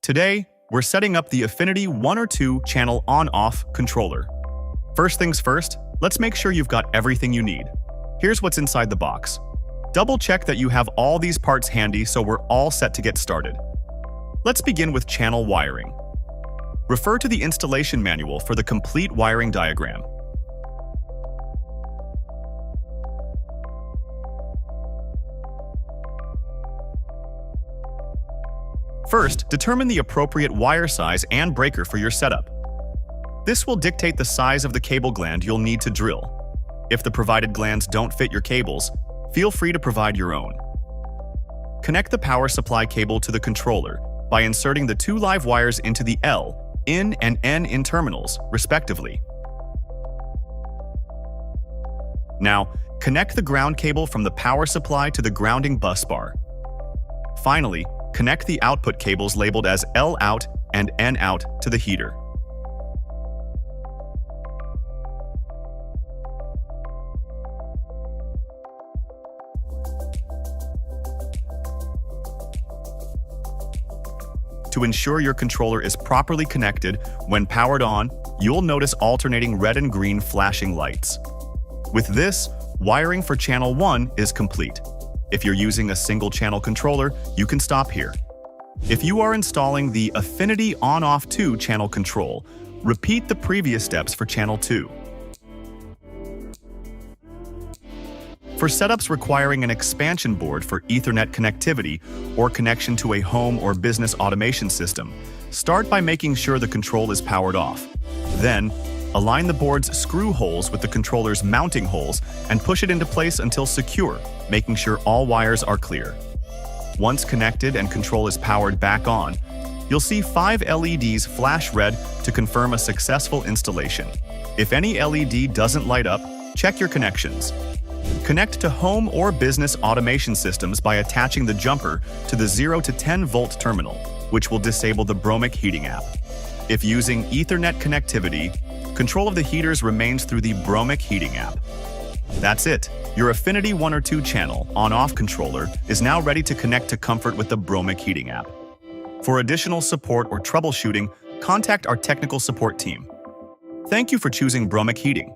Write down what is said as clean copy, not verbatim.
Today, we're setting up the Affinity 1 or 2 channel on-off controller. First things first, let's make sure you've got everything you need. Here's what's inside the box. Double check that you have all these parts handy so we're all set to get started. Let's begin with channel wiring. Refer to the installation manual for the complete wiring diagram. First, determine the appropriate wire size and breaker for your setup. This will dictate the size of the cable gland you'll need to drill. If the provided glands don't fit your cables, feel free to provide your own. Connect the power supply cable to the controller by inserting the 2 live wires into the L, in, and N terminals, respectively. Now, connect the ground cable from the power supply to the grounding bus bar. Finally, connect the output cables labeled as L out and N out to the heater. To ensure your controller is properly connected, when powered on, you'll notice alternating red and green flashing lights. With this, wiring for channel 1 is complete. If you're using a single-channel controller, you can stop here. If you are installing the Affinity On-Off 2 channel control, repeat the previous steps for channel 2. For setups requiring an expansion board for Ethernet connectivity or connection to a home or business automation system, start by making sure the control is powered off. Then, align the board's screw holes with the controller's mounting holes and push it into place until secure, making sure all wires are clear. Once connected and control is powered back on, you'll see 5 LEDs flash red to confirm a successful installation. If any LED doesn't light up, check your connections. Connect to home or business automation systems by attaching the jumper to the 0 to 10 volt terminal, which will disable the Bromic heating app. If using Ethernet connectivity, control of the heaters remains through the Bromic heating app. That's it. Your Affinity 1 or 2 channel on-off controller is now ready to connect to comfort with the Bromic heating app. For additional support or troubleshooting, contact our technical support team. Thank you for choosing Bromic Heating.